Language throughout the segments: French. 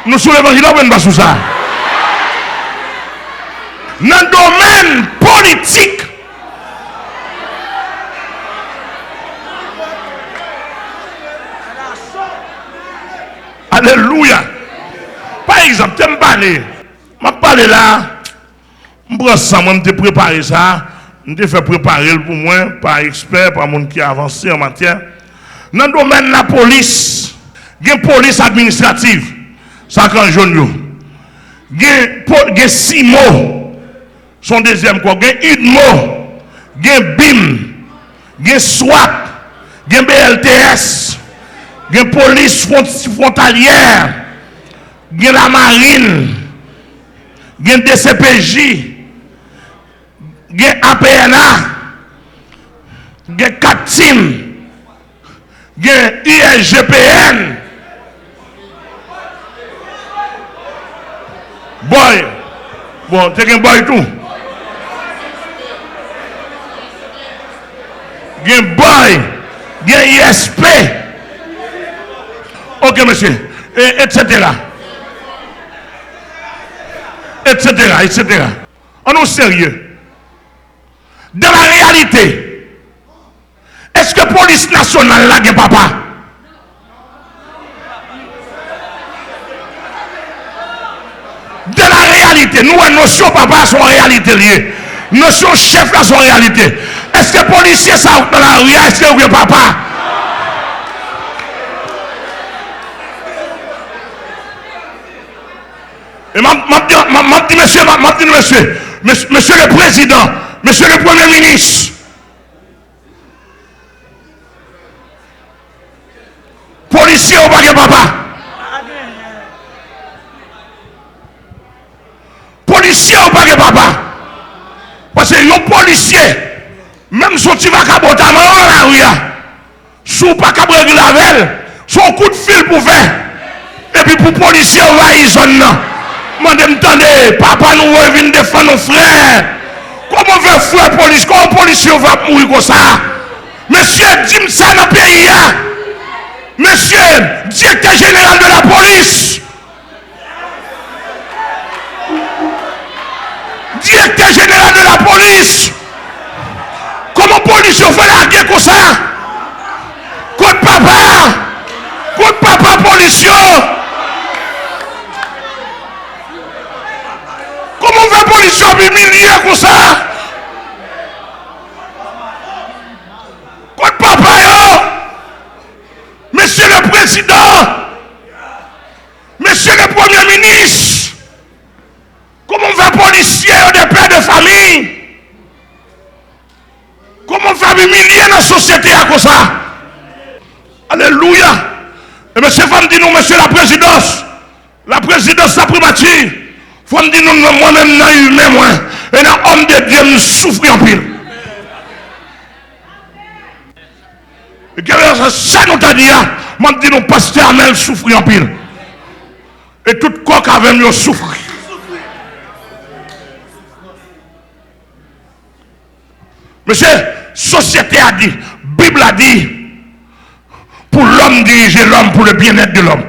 Nous sous l'évangile, on ne pas sous ça. Dans le domaine politique, alléluia. Par exemple, tu me parler. Je parle là, je prends ça, je me préparé ça, je me fait préparer pour moi, par expert, par monde qui a avancé en matière. Dans le domaine de la police, il y a une police administrative, ça quand jaune. Il y a 6 mots, son deuxième quoi, il y a 1 mot, il y a BIM, il y a SWAT, il y a BLTS, il y a police frontalière, il y a la marine, il y a DCPJ, il y a APNA, il y a 4 teams, il y a ISGPN. Boy, bon, tu un boy tout. Il y a boy, il y a ISP. Ok, monsieur, etc. Etc. On est sérieux. Dans la réalité, est-ce que la police nationale là, papa? Dans la réalité, nous, nos notions papa sont en réalité liées. Nos notions chef là sont en réalité. Est-ce que les policiers sont dans la rue? Est-ce que oui, papa? Et m'a dit monsieur le président, monsieur le premier ministre, policier ou pas que papa? Policier ou pas que papa? Parce que les policiers, même si tu vas caboter dans la rue, si tu pas caboter la velle, son coup de fil pour faire. Et puis pour policier, on va y zone. M'entendez, papa nous vient défendre nos frères. Comment faire frère police? Comment policier va mourir comme ça? Monsieur, dis-moi ça dans le pays. Monsieur, directeur général de la police. Directeur général de la police. Comment policier fait la guerre comme ça? Contre papa policier. Comment fait policier humilié comme ça? Contre papa yo. Monsieur le président, monsieur le premier ministre, comment fait policier des pères de famille? Comment faire humilier la société à cause ça? Alléluia. Et monsieur Femme dit nous, monsieur la présidence la primature, Femme dit nous, moi-même, dans humain, moi, et dans homme de Dieu, nous souffrons en pile. Et que ça nous t'a dit, moi, dit nous, pasteur Amel souffrir en pile. Et tout coq avec nous souffre. Monsieur, société a dit, Bible a dit, pour l'homme diriger l'homme pour le bien-être de l'homme.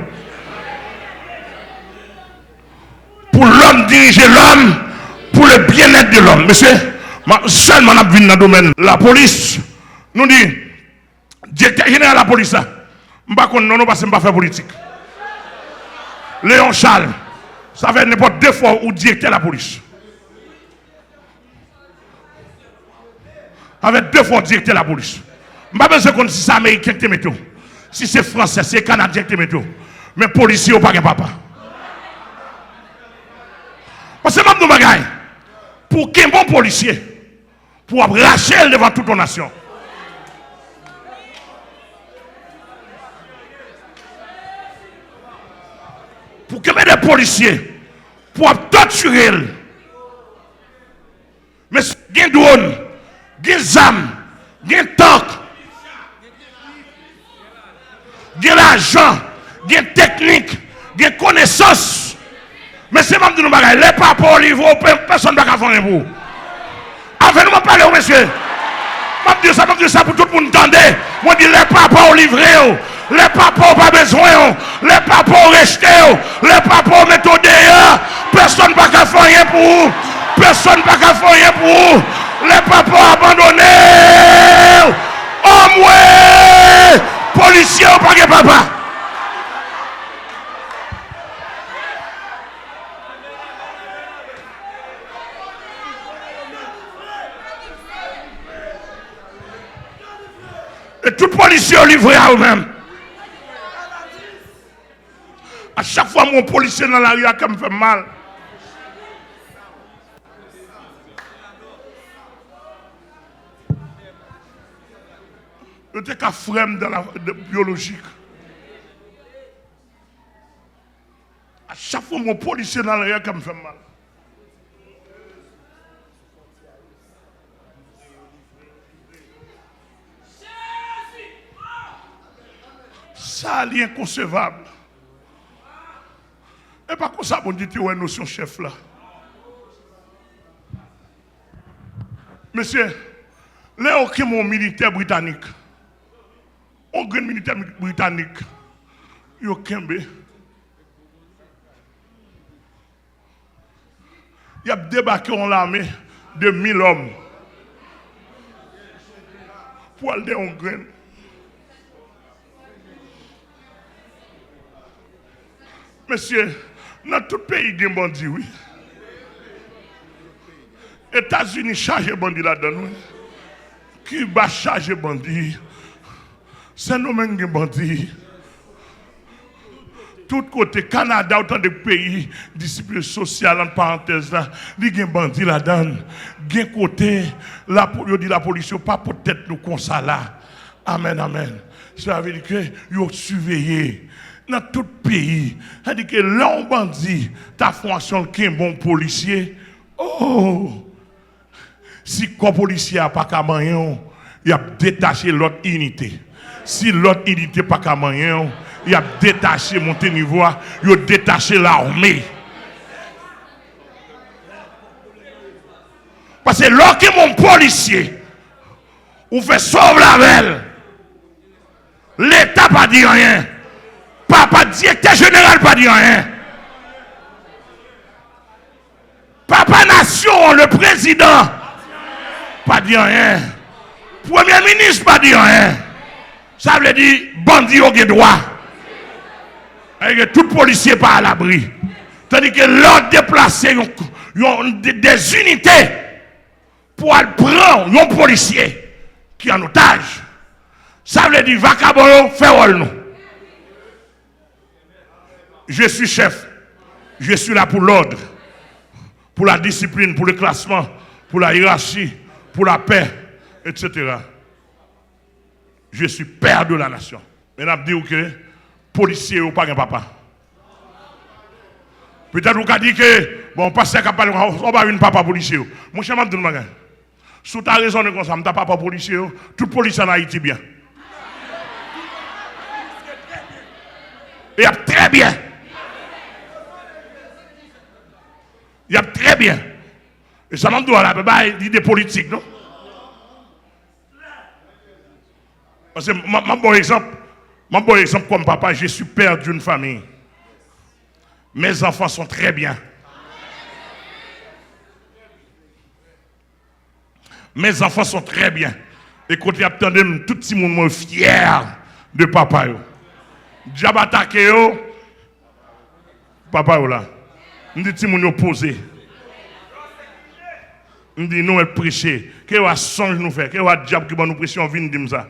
Pour l'homme diriger l'homme pour le bien-être de l'homme. Monsieur, seulement on a vu dans le domaine la police, nous dit, directeur général de la police, je ne sais pas non parce que je ne pas faire politique. Léon Charles, ça fait n'importe 2 fois ou directeur de la police. Avec 2 fois directeur de la police. Je ne sais pas besoin de si c'est américain qui te met tout. Si c'est français, c'est canadien qui te met tout. Mais policier ou pas que papa. Parce que même nous bagaille, pour qu'un bon policier, pour racher devant toute la nation. Pour que des policiers, pour torturer. Mais il y a des drones, il y a des armes, il y a des tanks, il y a l'argent, il y a des techniques, il y a des connaissances. Mais c'est même de nous bagaille. Les papas au livre, personne ne va faire un bout. Enfin, nous parler au monsieur. Je dis ça pour tout le monde entendre. Moi, je dis les papas au livre. Les papas pas besoin. Les papas restés. Les papas mettent au derrière. Personne n'a qu'à faire rien pour vous. Personne n'a qu'à faire rien pour vous. Les papas abandonnés. Oh ouais. Policiers ou pas de papa. Et tout policier livré à eux-mêmes. À chaque fois, mon policier dans la rue, ça me fait mal. Je suis qu'à frère dans la biologique. À chaque fois, mon policier dans la rue, ça me fait mal. Ça, c'est inconcevable. Et pas comme ça, on dit que nous sommes chef là. Monsieur, là, aucun mon militaire britannique, aucun militaire britannique, il y a aucun bé. Il y a débarqué en l'armée de 1000 hommes pour aller en graine. Monsieur, dans tout pays, il y a des bandits, oui. États-Unis chargent les bandits là-dedans. Cuba charge les bandits. Saint-Domingue des bandits. Tout côté, Canada, autant de pays, discipline sociale, en parenthèse, là, il y a des bandits là-dedans. Il y a côté, la police, pas peut-être nous comme ça là. Amen, amen. Ça veut dire que ils surveillé. Dans tout pays, c'est-à-dire que l'homme bandit, ta fonction qui est un bon policier, oh, si le policier n'a pas qu'à moyen, il a détaché l'autre unité. Si l'autre unité n'a pas qu'à moyen, il a détaché monter niveau, il a détaché l'armée. Parce que lorsque mon policier, ou fait sauver la velle, l'État pas dit rien. Papa directeur général pas dit rien. Papa nation, le président, pas dit rien. Premier ministre pas dit rien. Ça veut dire bandit au droit. Et tout policier pas à l'abri. Tandis que l'ordre déplacé des unités pour aller prendre un policier qui est en otage. Ça veut dire vacabolo fait rôle nous. Je suis chef. Je suis là pour l'ordre, pour la discipline, pour le classement, pour la hiérarchie, pour la paix, etc. Je suis père de la nation. Maintenant, je dis que policier ou pas un papa. Peut-être vous avez dit que, bon, pasteur qui parle, on va une papa policier. Mon cher Mabdou Magan, sous ta raison de comme ça, je papa policier, tout policier en Haïti bien. Et très bien. Il y a très bien. Et ça m'a dit, il y a des politiques, non? Parce que, mon bon exemple comme papa, je suis père d'une famille. Mes enfants sont très bien. Mes enfants sont très bien. Et quand il y a tout le monde fier de papa. Diable attaqué, papa là. On dit que nous posé. On dit nous prêcher. Qu'est-ce que songe nous fait? Qu'est-ce que diable qui va nous prêcher? On vient dire ça.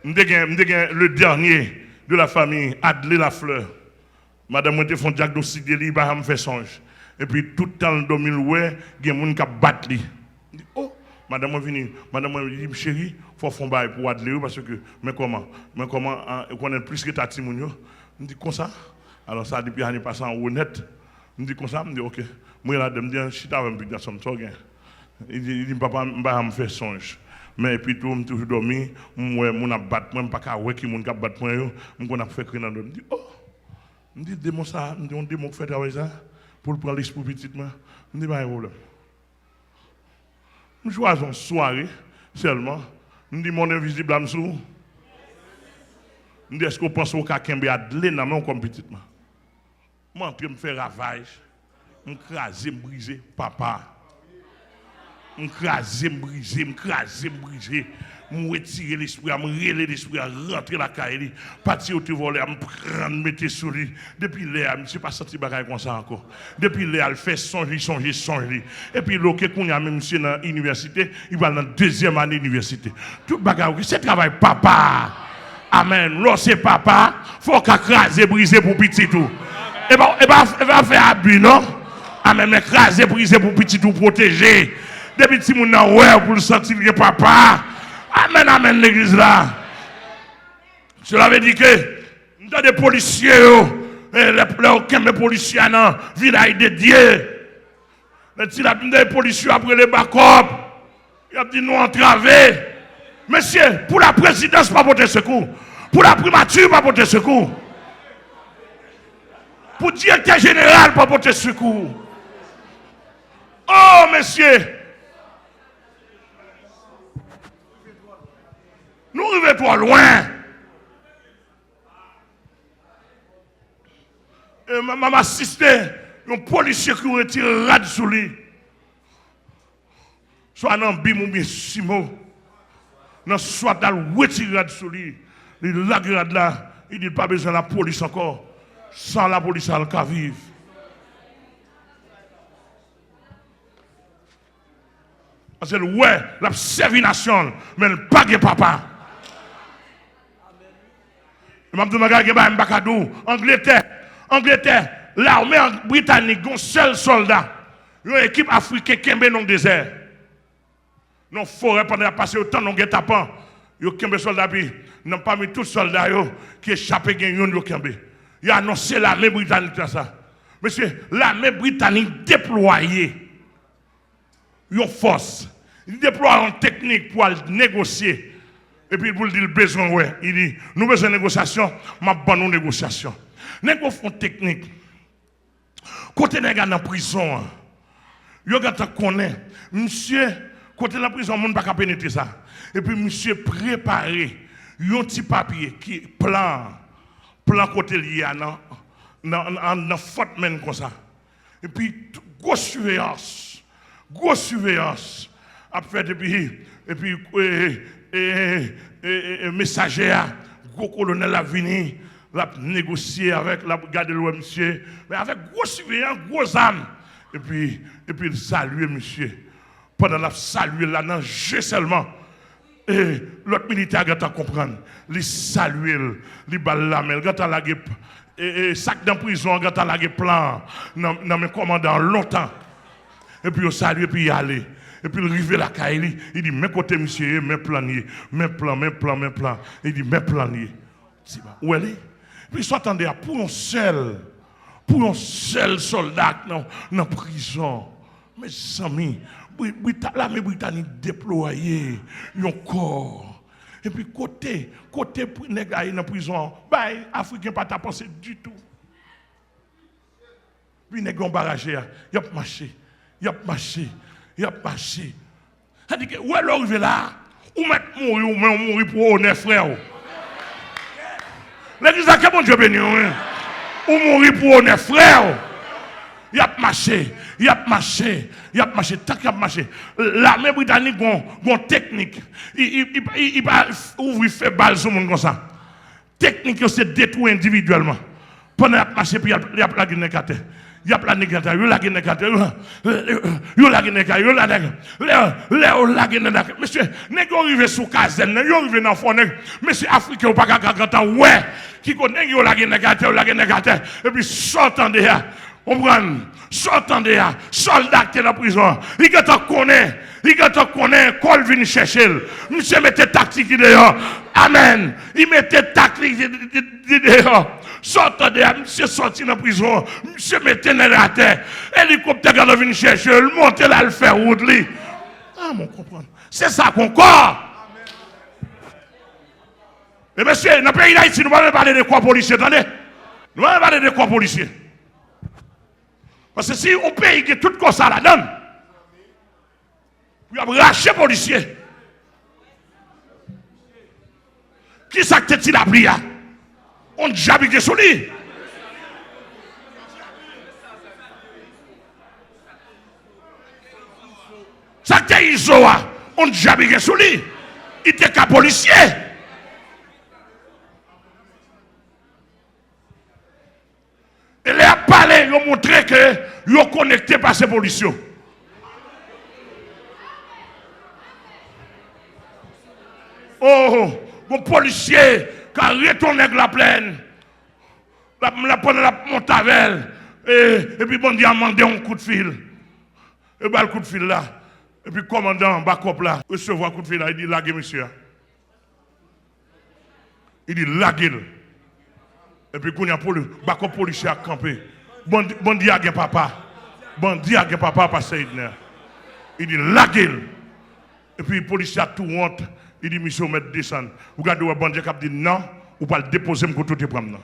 On dit le dernier de la famille, Adlé Lafleur. Madame moi te font diagnostic de lui, bah me fait songe. Et puis tout le temps le 2000 ouais, il y a des gens qui battent lui. Oh, madame moi vini, madame moi dit chérie, faut faire bail pour Adlé parce que mais comment on est plus que ta timounio. On dit comme ça. Alors ça depuis l'année passée en honnête. On dit comme ça, on dit OK. Moi là me dit chita avec un garçon ça gain. Il dit papa me fait songe. Mais puis tout me toujours dormi, moi mon a battre moi pas ka ouais qui mon ka battre moi yo, on a fait crier dans me dit oh. Me dit démon ça, me dit on démon fait travail ça pour prendre l'esprit petit moi. Me dit pas un problème. Nous choisissons soirée seulement, Je dis mon invisible amsou. Je dis est-ce qu'on pense au cas Kembe a de l'en comme petit man. Moi entre me faire ravage, me craser, me briser papa. Me craser, me briser, me retirer l'esprit, me reler l'esprit, rentrer la caille, partir au voler, me prendre, mettre sur lui. Depuis là, je ne suis pas senti bagaille comme ça encore. Depuis là, il fait songer. Et puis, l'autre, qu'on a même monsieur dans l'université, il va dans la deuxième année d'université. Tout bagaille, c'est travail papa. Amen. Lorsque papa, il faut qu'écraser, briser pour petit tout. Et va faire abus, non? Amen. Écraser, briser pour petit tout, protéger. Depuis que mon ouais pour le sentir que papa. Amen, l'église là. Cela veut dire que nous avons des policiers, les policiers dans le village de Dieu. Les policiers après les backups, ils ont dit nous entraver. Monsieur, pour la présidence, pas porter secours. Pour la primature, pas porter secours. Pour le directeur général, pas porter secours. Oh, monsieur. Nous arrivons trop loin. Maman assisté, un policier qui retire rad sous lui. Soit dans bim ou bien simo. Soit dans le retire rad sous lui. Il lag rad là. Il dit pas besoin de la police encore. Sans la police, elle va vivre. Parce que ouais, la servination, mais elle pas de papa. Angleterre, l'armée britannique, un seul soldat, une équipe africaine qui est dans le désert. Dans la forêt, pendant passer autant de guet-apens, il y a des soldats, non pas mis tous les soldats qui échappent, il y a annoncé l'armée britannique dans ça. Monsieur, l'armée britannique déployée, une force, il déploie une technique pour négocier. Et puis, pour le dire, le besoin, ouais. Il dit, nous besoin de négociation, ma bonne négociation. Négociation technique. Côté des gars dans la prison, il y a des connaît. Monsieur, côté de la prison, on ne peut pas pénétrer ça. Et puis, monsieur, préparé, un petit papier qui plan côté lié dans faute même comme ça. Et puis, grosse surveillance. Après, et puis, messager, gros colonel a venu, l'a négocié avec la garde de l'ouest, monsieur, mais avec gros surveillant, gros âme. Et puis il salue monsieur. Pendant la saluer là, non, je seulement. Et l'autre militaire a comprendre. Il salue, il balle la main, il a la et sac dans prison, il a la plan, dans mes commandants longtemps. Et puis il salue, et puis il allait. Et puis il arrive la caille, il dit, mes côtés, monsieur, mes planiers, mes plans. Il dit, mes planiers. Où elle est? Puis il s'attendait pour un seul soldat dans la prison. Mes amis, l'armée britannique déployée, un corps. Et puis côté nègre dans la prison, les Africains ne pas penser du tout. Puis les nègres ont barragé, il a marché. Ça dit que, où est l'arrivée là? Ou mourir pour honneur, frère? L'église a bon Dieu béni. Ou mourir pour honneur, frère? Il a marché. Tant qu'il a marché. L'armée britannique a une technique. Il va ouvrir, faire balle sur le monde comme ça. Technique, c'est détruire individuellement. Pendant qu'il a marché, puis il a plagué les cartes. Il y a plein de négataires, il y a plein de négataires, il y a plein de négataires. Monsieur, nèg arrivé sous caserne, il arrivé dans fond nèg. Monsieur africain ou pas gaganta ouais, qui connaît il y a négataire et puis sortant de là. Comprendre, sortant de là, soldat qui est dans la prison, il te connaît, col vient chercher. Monsieur mettait tactique dehors. Amen. Il mettait tactique dehors. Sortant de là, monsieur sorti dans la prison, monsieur mettait dans la terre. Hélicoptère qui vient chercher, il monte là, il fait route. Ah, mon comprendre. C'est ça qu'on corps. Et monsieur, dans le pays d'Haïti, nous ne pouvons pas parler de corps policiers, attendez. Nous ne pouvons pas parler de corps policiers. Parce que si on pays qui tout comme ça la donne, il a raché les policiers. Qui ça que tu la pris? On diable qui est sur lui. Ça que tu iso, on diable qui est sur lui. Il était qu'un policier. Et les a parlé, ils ont montré que ils ont connecté par ces policiers. Oh, mon policier qui a retourné avec la plaine, la prendre la montavel, et puis bon, il a demandé un coup de fil. Et bien le coup de fil là, et puis commandant, backup là, recevoir un coup de fil là, il dit laguez monsieur. Il dit laguez. Et puis quand il y a le backup policier à camper, bandit a papa, bandit a papa par Seydner. Il dit laguez. Et puis le policier a tout honte. Il dit, monsieur, mettre descendre. Vous regardez le bandit qui dit non, ou pas le déposer, je vais tout prendre.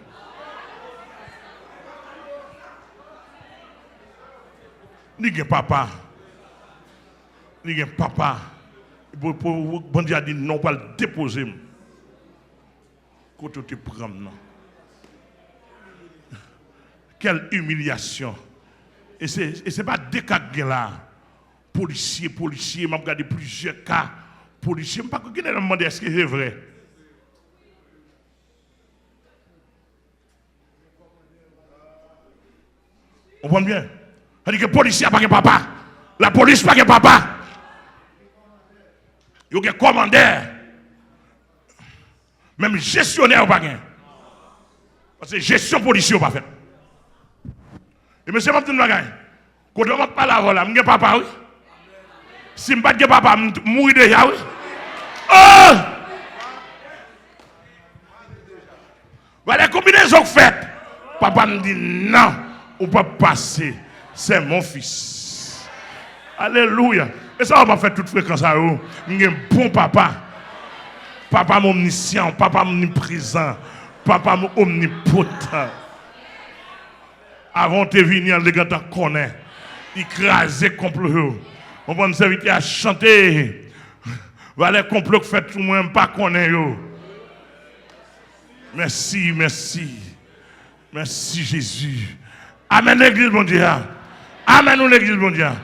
Ni gen papa. Ni gen papa. Le bandit a dit non, pas le déposer. Quand tu prends. Quelle humiliation. Et ce n'est pas des cas là. Policier, je vais regarder plusieurs cas. Policier, je ne sais pas qui est demandé est-ce que c'est vrai. On comprend bien? Ça dit que le policier n'a pas de papa. La police n'a pas de papa. Il y a un commandeur. Même gestionnaire n'a pas de. Parce que gestion policière n'a pas fait. Et monsieur Martin Bagay, quand on ne parle pas là, je n'ai pas papa, oui. Si je ne pas papa, je mourir déjà, oui. Oh! Voilà combinaison faite. Papa me dit non, on ne peut pas passer. C'est mon fils. Alléluia. Et ça, on va faire toute fréquence à eux. Je un bon papa. Papa omniscient, papa omniprésent, papa omnipotent. Avant de venir, les gars t'en connaissent. Écraser complot. On va nous inviter à chanter. Voilà le complot que fait tout le monde pas connaître. Merci, merci. Merci Jésus. Amen l'église mondiale. Amen l'église mondiale.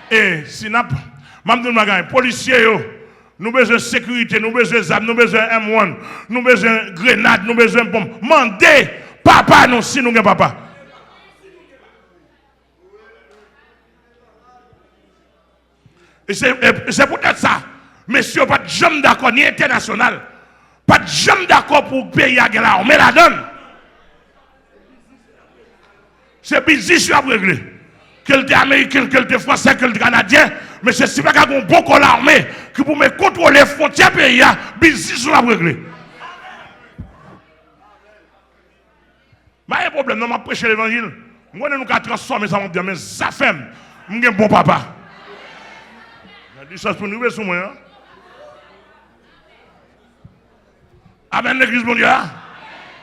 Et si nous avons policiers, nous avons besoin de sécurité, nous avons besoin d'armes, nous avons besoin de M1, nous avons besoin de grenades, nous avons besoin de bombes. Mandez papa nous si nous avons papa. Et c'est peut-être ça. Messieurs, pas de jamais d'accord ni international. Pas de jamais d'accord pour le pays à l'armée la donne. C'est business à régler. Qu'elle était américain, qu'elle était français, qu'elle était canadien. Mais c'est si pas qu'il y a un bon corps l'armée qui pour me contrôler les frontières pays, business à régler. Mais il y a un problème, non, je prêche l'évangile. Moi, nous avons transformé ça, mais ça fait, je suis un bon papa. Il ça pour nous, sur moi. Amen, l'église mondiale.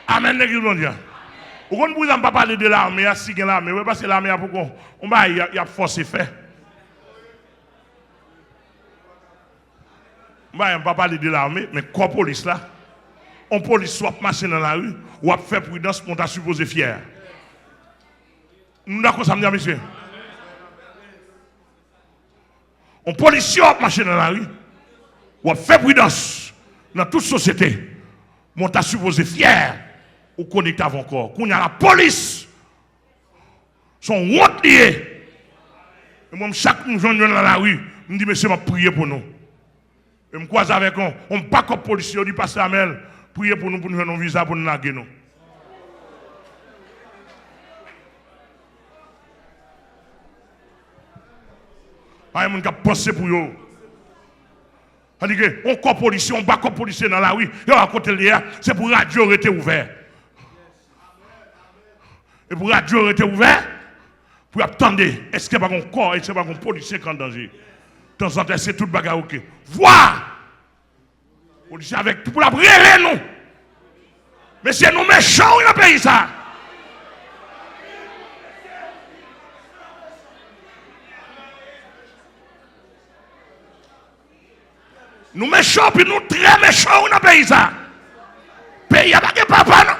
Amen, l'église mondiale. Vous ne pouvez pas parler de l'armée, si l'armée, parce que l'armée a pourquoi il y a force et fait. Je ne vais pas parler de l'armée, mais quoi police là? On police soit marcher dans la rue, ou a fait prudence, on t'a supposé fier. Nous d'accord ça me dit, monsieur? On policier a marché dans la rue, ou a fait prudence dans toute société. On t'a supposé fier ou connecté avant corps. Quand il y a la police, sont honte liés. Et moi, chaque jour dans la rue, je me dis, monsieur, je vais prier pour nous. Et je me croise avec eux. On ne pas comme policier, on dit, pasteur Amel, priez pour nous faire nos visas pour nous laguer nous. Il y a des gens qui pensent pour eux. On corps policier, on bat comme policier dans la rue, et on raconte c'est pour la radio rester ouvert. Et pour la radio rester ouvert, pour attendre, est-ce qu'il n'y a pas un corps, est-ce qu'il n'y a pas un policier qui est en danger? De temps en temps, c'est tout le bagage ok. Voir! Policier avec tout pour la brûler nous. Mais c'est nous méchants dans le pays ça. Nous méchants, puis nous très méchants dans le pays ça. pays n'a pas de papa, non?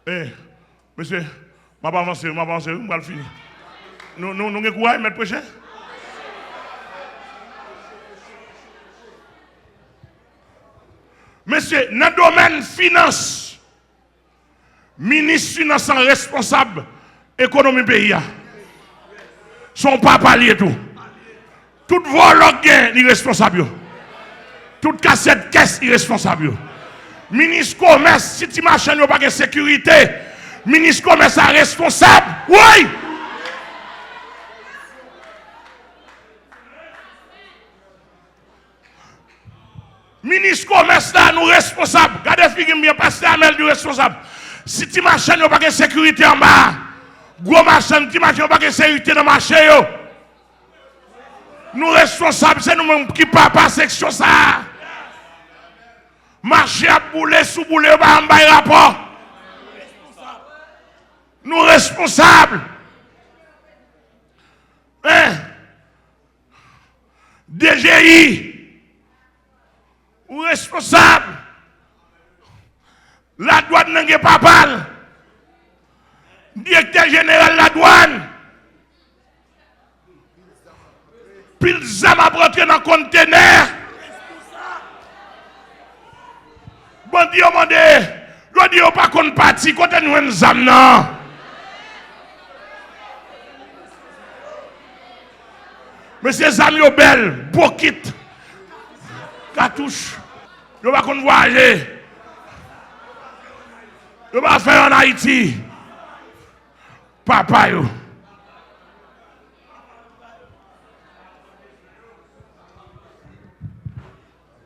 Eh, monsieur, je vais avancer, je vais finir. Nous avons quoi, mettre prochain? Monsieur, dans le domaine finance, ministre finance responsable, économie pays, son papa lié tout. Tout vol gain irresponsable. Toute cassette caisse irresponsable. Ministre commerce, si tu marches, il n'y a pas de sécurité. Ministre commerce est responsable. Oui! Ministre commerce là, nous responsables. Regardez, figure bien, pasteur Amel du responsable. Si tu marches, il n'y a pas de sécurité en bas. Gros marchand, tu marches, il n'y a pas de sécurité dans le marché. Nous responsables, c'est nous-mêmes qui ne pas section ça. Marché à bouler, sous bouler, on va en bas rapport. Nous responsables. Hein? DGI. Nous responsables. La douane n'est pas mal. Directeur général de la douane. Pile zam a rentré dans le conteneur. Bon Dieu, mon Dieu. Je dis pas qu'on parti, quand nous avons zam non. Monsieur zam yo belle, bokit, cartouche. Je pas qu'on voyager. Je pas faire en Haïti. Papa yo.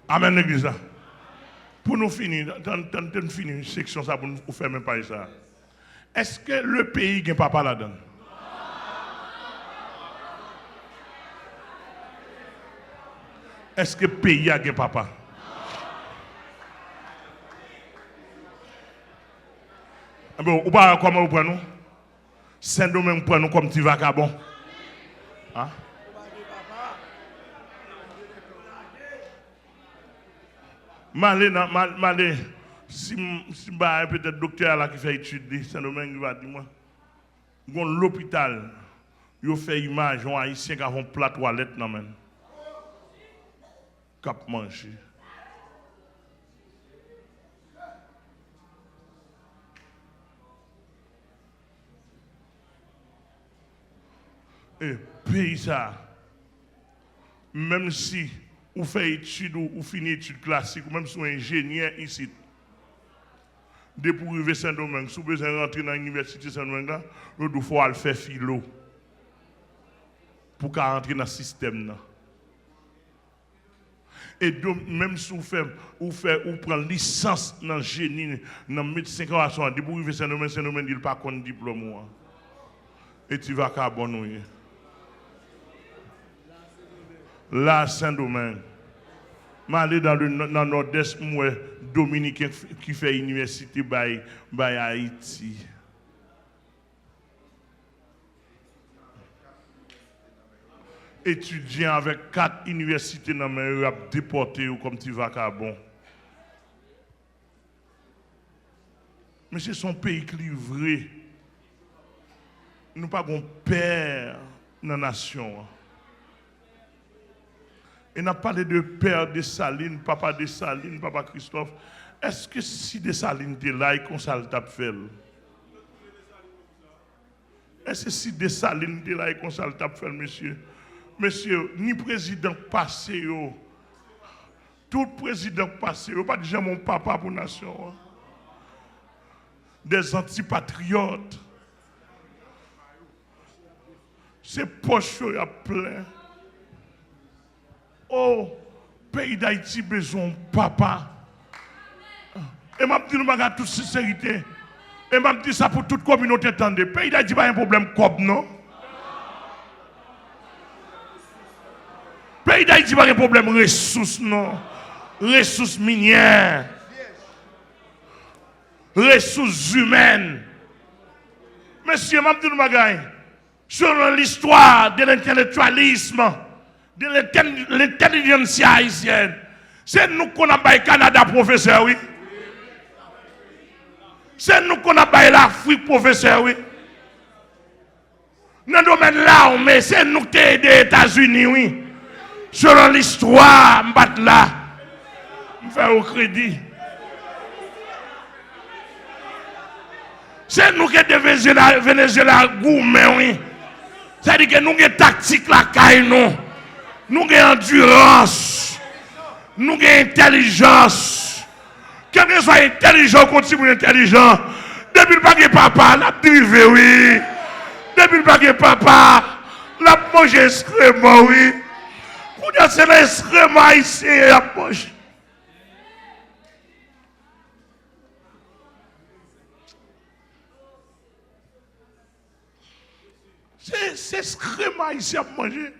Amen l'église là. Pour nous finir, tant finir section ça pour nous faire même pas ça. Est-ce que le pays n'a papa là-dedans? Est-ce que le pays a un papa? Bon, ou pas comment vous prenez nous? Saint-Domingue prend nous comme petit vagabond. Hein? Malé, si peut-être docteur là qui fait étude, Saint-Domingue va dire moi, l'hôpital, il fait image, on haïtien qui a un plat toilette dans men. Cap manger. Et pays ça, même si ou fait études ou finit études classiques, ou même si vous êtes ingénieur ici, depuis pour arriver à Saint-Domingue, si vous besoin rentrer dans l'université Saint-Domingue, il faut faire philo pour rentrer dans le système. Et donc, même si vous prenez licence dans le génie, dans le médecin, depuis pour arriver à Saint-Domingue, Saint-Domingue ne dit pas qu'on diplôme. Et tu vas carbonouiller. Là, Saint-Domingue. Je suis allé dans le nord-est, Dominicain qui fait université by Haïti. Étudiant avec 4 universités dans mes rap déporté ou comme tu vas carbon. Mais c'est son pays qui livré. Nous n'avons pas de père dans la nation. Et on a parlé de père Dessalines, papa Dessalines, papa Christophe. Est-ce que si Dessalines était là, il comme ça le tape fait? Est-ce que si Dessalines était là, il comme ça le tape fait, monsieur? Monsieur, ni président passé, tout président passé, pas déjà mon papa pour la nation. Des antipatriotes. C'est poche à plein. Oh, pays d'Haïti besoin de papa. Et m'a dit nous avec toute sincérité. Et m'a dit ça pour toute communauté tendue. Pays d'Haïti pas un problème comme non. Pays d'Haïti pas un problème ressources non. Ressources minières. Ressources humaines. Monsieur, m'a dit nous bagaille. Sur l'histoire de l'intellectualisme, de l'intelligence haïtienne, C'est nous qu'on a baillé Canada professeur, oui. C'est nous qu'on a baillé l'Afrique professeur, oui. Dans le domaine là, mais c'est nous qui avons aidé les États-Unis, oui. Selon l'histoire, je vais là. Je vais au crédit. C'est nous qui avons Venezuela gourmet, oui. C'est-à-dire que nous avons tactique la caille, nous avons endurance, nous avons intelligence. Quel que soit intelligent, continue intelligent. Depuis le paquet papa, la drivé, oui. Depuis le paquet papa, la manger excrément, oui. Quand c'est l'excrément ici, la manger. C'est excrément ici à manger.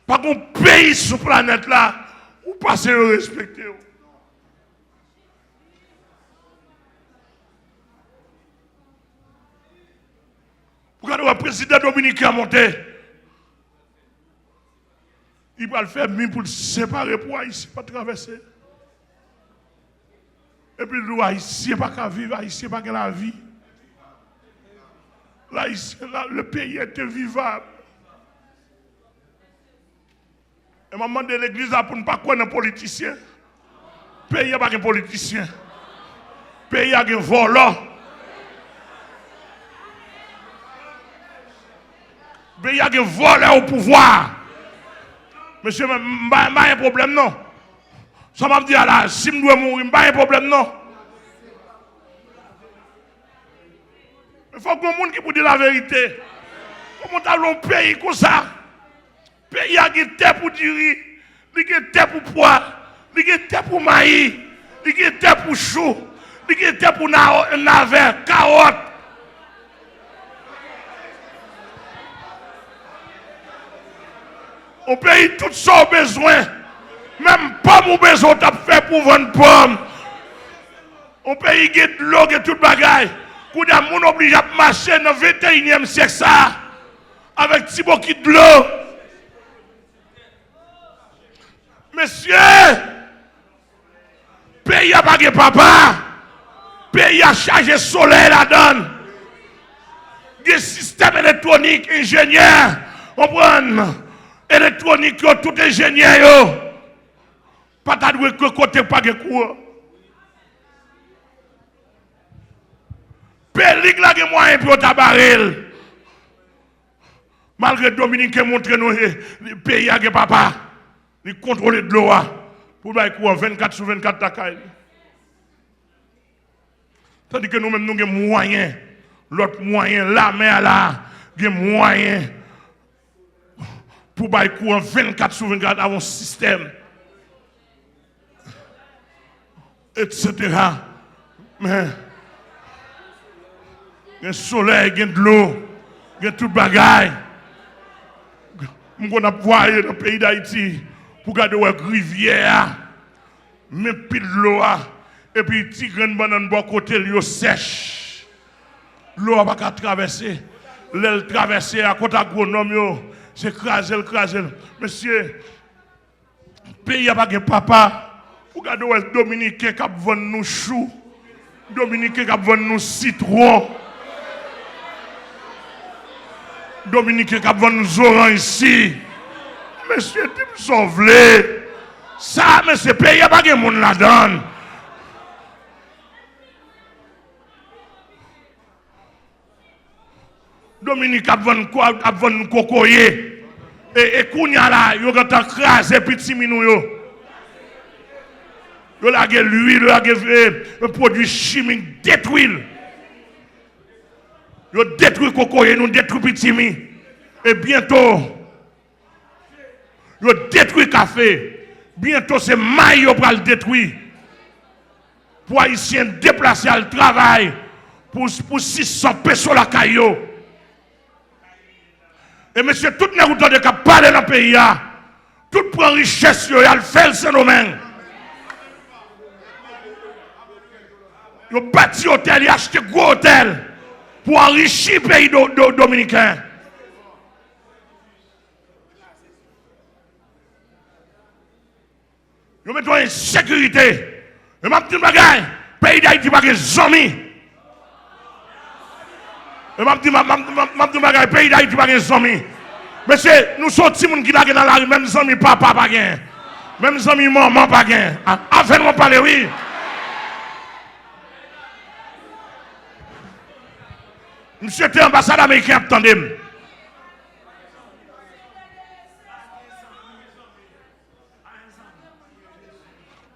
Par contre, pays sur la planète là, vous passez à respecter. Regardez le président dominicain monté. Il va le faire même pour le séparer pour Haïtien pas traverser. Et puis le Haïtien pas qu'à vivre, Haïtien pas qu'à la vie. Là, le pays était vivable. Et je demande de l'église pour ne pas connaître un politicien. Le pays n'a pas de politicien. Le pays a un volant. Le pays a un voleur au pouvoir. Monsieur, je n'ai pas un problème, non. Ça m'a dit, là, si je dois mourir, je n'ai pas un problème, non. Il faut que le monde qui peut dire la vérité. Comment tu as un pays comme ça? Le pays a une terre pour dire, il a une terre pour poids, il a une terre pour maïs, il a une terre pour chou, il a une terre pour navet, carotte. Au pays, tout ça besoin. Même pomme ou besoin, tu as fait pour vendre pomme. Au pays, il y a de l'eau, il y a tout le bagaille. Quand on est obligé de marcher dans le 21e siècle, ça, avec petit bouquet de l'eau. Monsieur, pays a pas de papa, pays a chargé soleil là-dedans. Des systèmes électroniques, ingénieurs, on prend électronique, tout ingénieur, pas de que côté pas de cours. Pays là qui moyen pour tabarel. Malgré Dominique qui montre nous le pays a papa, il contrôle de l'eau pour faire quoi 24 sur 24 tacaille. Tandis que nous-mêmes nous avons moyen, l'autre moyen, la mer là, des moyens pour faire quoi 24 sur 24 avant système, etc. Mais il y a le soleil, il y a de l'eau, il y a tout le bagaille. Nous avons voyé dans le pays d'Haïti pour garder la rivière, même pile de l'eau, et puis petit grain de banane de côté, l'eau sèche. L'eau n'a pas traverser. L'eau traverser à côté agronome, c'est craser. Monsieur, le pays n'a pas de papa. Pour garder les Dominicains qui vendent nous choux, Dominicains qui vendent nous citron. Dominique qui a vendu nous oranges ici. Monsieur, tu me sauves. Ça, mais ce pays, il n'y a pas de monde là-dedans. Dominique a vendu quoi? A vendu cocoyer. Et Kounia là, il y a un crasé petit minou. Il y a l'huile, il y a un produit chimique détruit. Yo détruit cocoyer, nous détruit petit mi. Et bientôt, yo détruit café. Bientôt, c'est maïs yo pral détruit. Pour Haïtiens déplacer à le travail. Pour 600 pesos la caillou. Et monsieur, tout le monde qui parle dans le pays, tout prend richesse, il a le fait ce domaine. Yo bâti hôtel, il a acheté gros hôtel. Pour enrichir le pays dominicain. sécurité. Et m'a dit une bagaille, pays d'Haïti pas de zombies. Et m'a dit une bagaille, pays d'Haïti pas de zombies. Monsieur, nous sommes tous les gens qui sont dans la rue, même zombies papa pas gain. Même zombies maman pas gain. Afin de parler, oui. Monsieur était ambassadeur américain, attendez.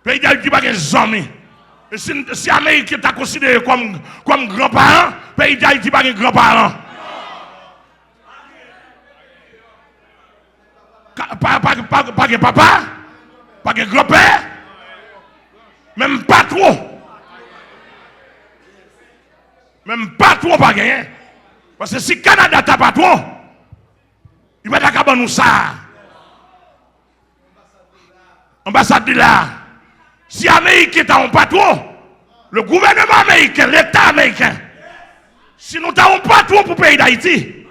Pays d'Haïti pas de amis. Si l'Amérique est considéré comme grand-parent, pays d'Haïti pas de grands-parents. Pas de papa, pas de grand-père, même pas trop. Même pas trop pas gagné. Parce que si le Canada n'a pas trop, il va t'accaber nous ça. Ambassade de là. Si l'Amérique est un patron, le gouvernement américain, l'État américain, si nous n'avons pas trop pour le pays d'Haïti,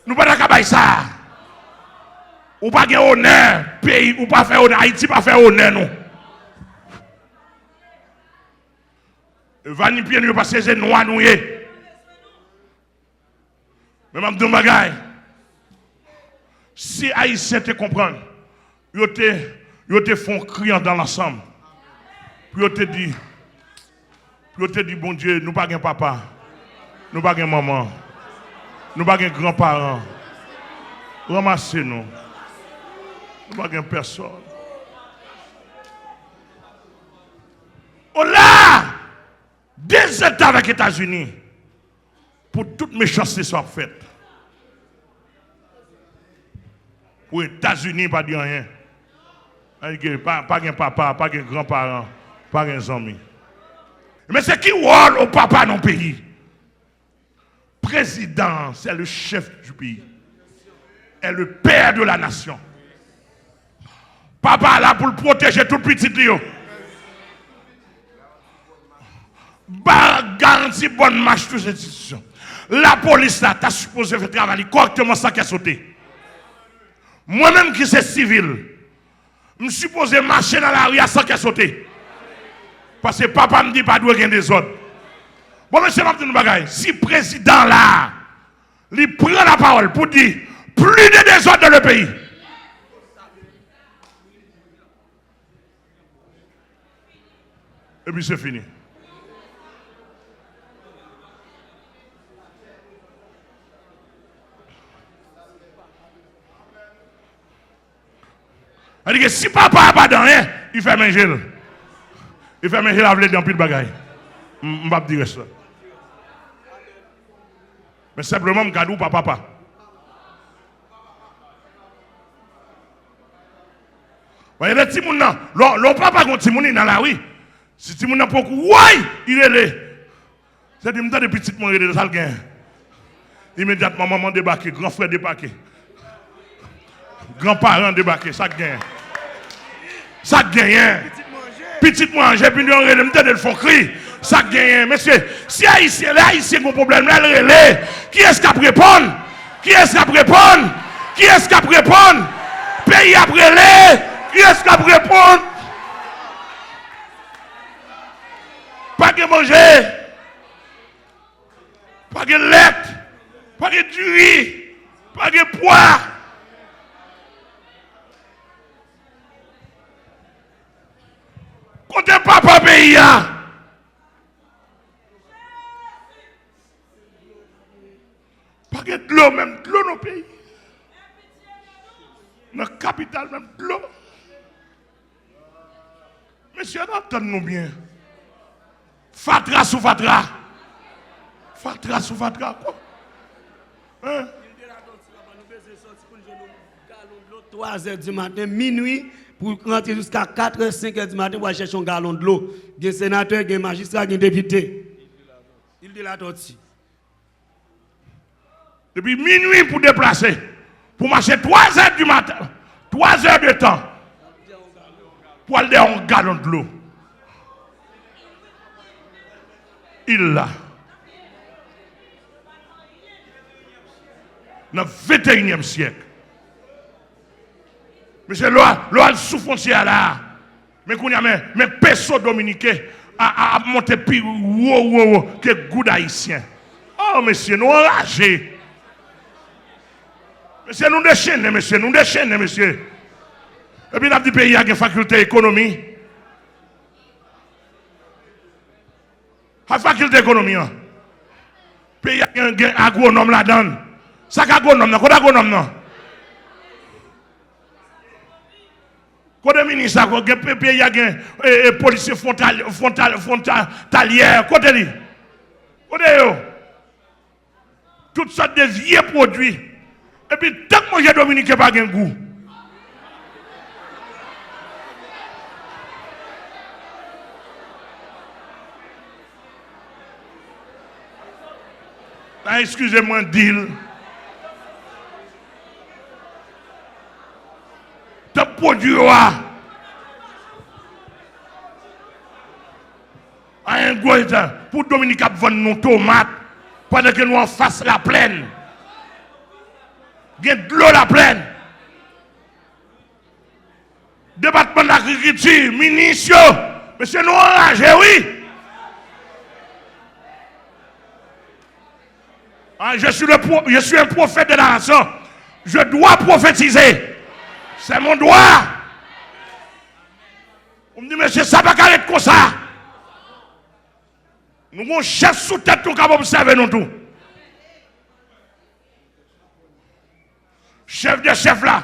nous ne pouvons pas faire ça. Ou pas faire honneur, pays, ou pas faire honneur, Haïti pas faire honneur, non. Vani pied nous parce que c'est noir noué. Mais je dis bagaille. Si Haïtiens te comprennent, ils te font crier dans l'ensemble. Puis ils te dit bon Dieu, nous pas de papa, nous pas de maman, nous pas de grands-parents. Ramassez-nous. Nous pas de personne. On a des États avec les États-Unis pour toute méchanceté soit faite. Pour les États-Unis, pas dire rien. Pas de papa, pas de grands-parents, pas de amis. Mais c'est qui rôle au papa dans le pays? Président, c'est le chef du pays. Est le père de la nation. Papa là pour le protéger tout petit Léo. Garantie bonne marche toutes les institutions. La police là, t'as supposé faire travailler correctement sans qu'elle saute. Moi-même qui suis civil, je suis supposé marcher dans la rue sans qu'elle saute. Parce que papa me dit pas de gagner des ordres. Bon, monsieur, je vais bagaille. Si le président là, il prend la parole pour dire plus de désordre dans le pays. Et puis c'est fini. C'est-à-dire que si papa n'a pas dans rien, il fait manger. Il fait manger la vlée dans plus de bagaille. Je ne vais pas dire ça. Mais simplement, je garde papa. Il y a des petits gens, le papa qui est dans la rue, si les gens n'ont pas beaucoup, il est là. C'est des petits gens qui sont là. Immédiatement, maman débarqué, grand frère débarqué. Grands-parents débarqués, ça gagne. Ça gagne. Petite manger, puis nous le font crier. Ça gagne. Monsieur, si Haïtien, là, Haïtien a un problème, là, le relais. Qui est-ce qui a répondre? Qui est-ce qui a répondre? Qui est-ce qui a répondre? Pays a relais. Qui est-ce qui a répondre? Pas de manger. Pas de lait. Pas de du riz. Pas de poids. Comptez papa pays. Pas de l'eau, même de l'eau dans le pays. Dans la capitale, même de l'eau. Monsieur, entendez-nous bien. Fatra sous fatra. Fatra sous fatra, quoi? Hein? 3h du matin, minuit, pour rentrer jusqu'à 4h, 5h du matin pour aller chercher un gallon de l'eau. Il y a un sénateur, il y a un magistrat, il y a un député. Il dit la tortue. Depuis minuit pour déplacer, pour marcher 3h du matin, 3h de temps, pour aller dans un gallon de l'eau. Il l'a. Dans le 21e siècle. Monsieur, l'eau sous frontière là. Mais qu'on y a mais peso dominicain a monté plus haut que goût haïtien. Oh monsieur, nous enragés. Monsieur, nous déchaînons, monsieur, nous déchaînons, monsieur. Et puis, notre pays a une faculté économie. La faculté économie. Le pays a un agronome là-dedans. Ça agronome, quoi agronome non? Quoi de ministre, le pays a un policier frontalière. Quoi de lui? Quoi de toutes sortes de vieux produits. Et puis, tant que moi j'ai Dominique, pas de goût. Ah, excusez-moi, deal. Te produit un gros état pour Dominique vendre nos tomates pendant que nous en face la plaine. Il y a de l'eau la plaine. Département de l'agriculture, ministre, monsieur nous enragés, oui. Ah, je suis un prophète de la nation. Je dois prophétiser. C'est mon droit. On me dit, monsieur, ça va pas être comme ça. Nous avons un chef sous tête pour observer nous tout. Chef de chef là.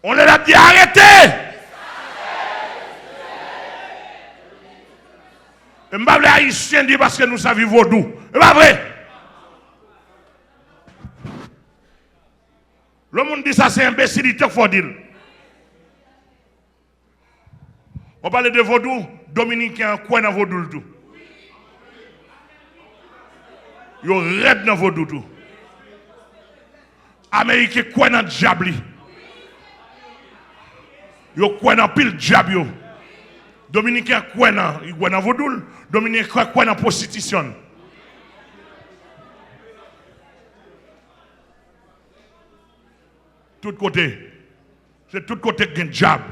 On les a dit arrêtez. Et je ne vais pas les haïtiens dire parce que nous savons vaudou. C'est pas vrai. Le monde dit ça, c'est imbécilité qu'il faut dire. On parle de vaudou, dominicain, quoi dans vaudou tout. Ils rêvent dans vaudou tout. Américain, quoi dans diable. Ils quoi dans pile diable. Dominicain, quoi dans vaudou. Dominicain, quoi dans prostitution. Tout côté. C'est tout côté qui est un diable.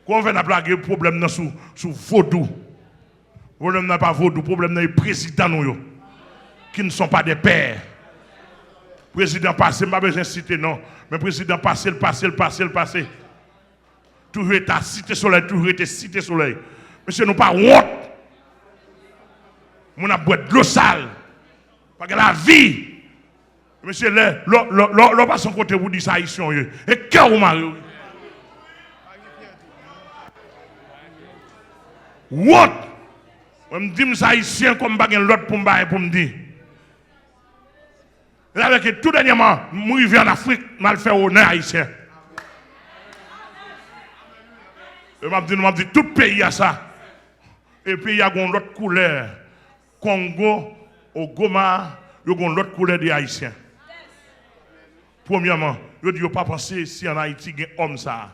Quand on vient à blaguer, le problème est sous vaudou. Le problème n'est pas vaudou, le problème est les présidents qui ne sont pas des pères. Le président passé, je n'ai pas besoin de citer non, mais le président passé. Toujours été à cité soleil, toujours été cité soleil. Monsieur, nous pas honte. Nous avons boire de l'eau sale. Parce que la vie. Monsieur, l'on passe son côté, vous dites ça ici. Et cœur ou mari. What? Je me dis ça ici comme baguette l'autre pour me dire. Là, avec tout dernièrement, moi, je viens en Afrique, je vais faire honneur haïtien. Je me dis, tout pays a ça. Et puis, il y a une autre couleur. Congo, au Goma, il y a une autre couleur des Haïtiens. Premièrement, je ne dis pas penser si en Haïti, il y a un homme ça.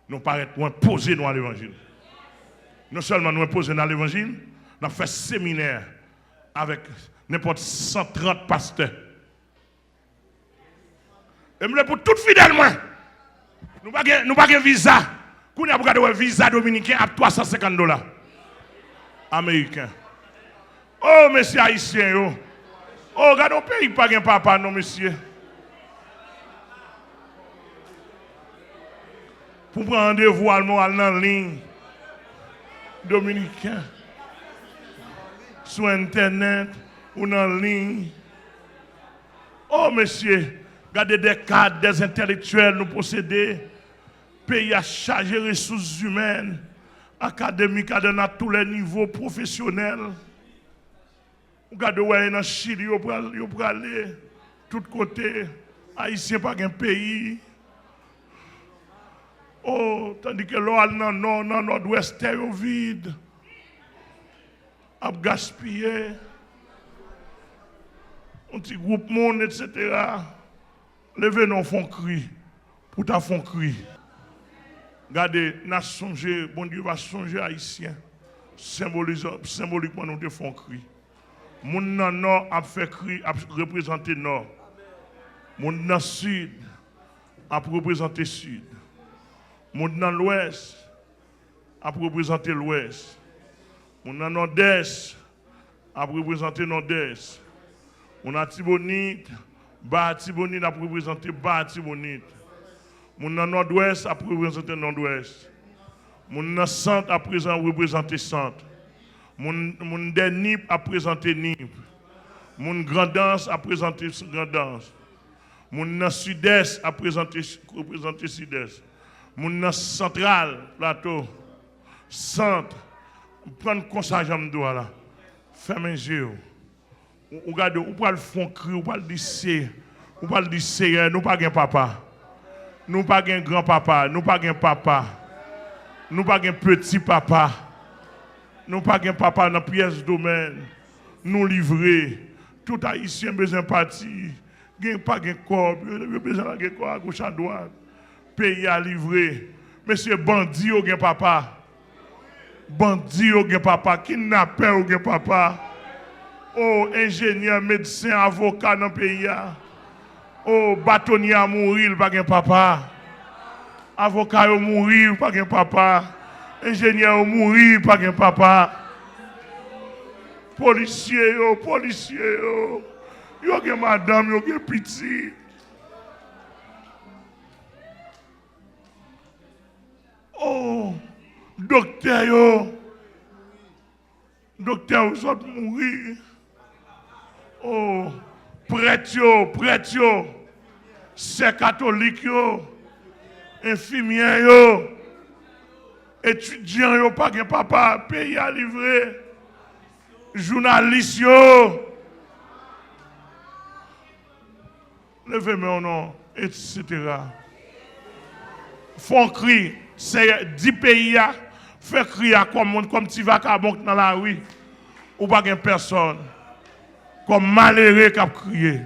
Nous paraît moins posés dans l'évangile. Non seulement nous posés dans l'évangile, nous avons fait séminaire avec n'importe 130 pasteurs. Et nous pour tout fidèlement. Nous n'avons pas de visa. Nous avons un visa dominicain à $350. Américain. Oh, monsieur haïtien. Oh, regarde, au pays pas de papa, non, monsieur. Pour prendre rendez-vous allemand en ligne. Dominicain. Sur Internet ou en ligne. Oh, monsieur, regardez des cadres, des intellectuels nous posséder. Pays à charger les ressources humaines, académiques, à tous les niveaux professionnels. Regardez, ouais, dans Chili, ils pour aller tous côtés. Haïtien pas un pays. Oh, tandis que l'eau dans le nord-ouest est vide. A gaspillé. Un petit groupe monde, etc. Levez nos fonds cri. Pour ta fond cri. Regardez, nous songé, bon Dieu va songer haïtien. Symboliquement, nous te font cri. Moun nan nord a fait cri, a représenté nord. Moun nan sud a représenté le sud. Monde dans l'ouest a représenté l'ouest. Monde dans nord-est a représenté nord-est. Monde dans Tibonite, bas Tibonite a représenté bas Tibonite. Monde dans nord-ouest a représenté nord-ouest. Monde dans centre a représenté centre. Mon des Nip a présenté Nip. Mon grandance a présenté grandance. Mon sud-est a représenté sud-est. Mon central, plateau, centre. Prendre comme ça, j'aime doigt là. Fermez les yeux. Ou regardez, ou pas le fond cri, ou pas le lycée. Ou pas le lycée, nous pas un papa. Nous pas un grand-papa. Nous pas un papa. Nous pas un petit papa. Nous pas un papa dans pièce domaine. Nous livrer. Tout haïtien besoin de partir. Gen pas gen corps, besoin de corps à gauche à droite. Pays à livrer. Monsieur bandit ou gen papa. Bandit ou gen papa, kidnappeur ou gen papa. Oh ingénieur, médecin, avocat dans le pays. Oh bâtonnier à mourir, pas gen papa. Avocat ou mourir, pas gen papa. Ingénieur ou mourir, pas gen papa. Policier yo. Yo gen madame, yo gen petit. Oh, docteur yo. Docteur, vous êtes mourir. Oh, prêtre yo. C'est catholique yo. Infirmier yo. Étudiant yo, pas gen papa, pays à livrer. Journaliste yo. Levez mon nom, etc. Font cri, c'est 10 pays, fait crier comme tu vas dans la rue, ou pas personne, comme malheureux qui a crié.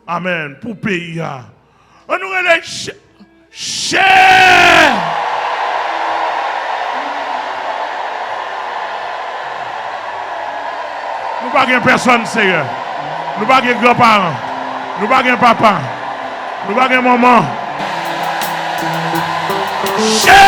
Amen. Pour pays. On nous relève cher. Nous pas personne sérieux. Nous pas grands-parents. Nous pas papa. Nous pas maman. Cher.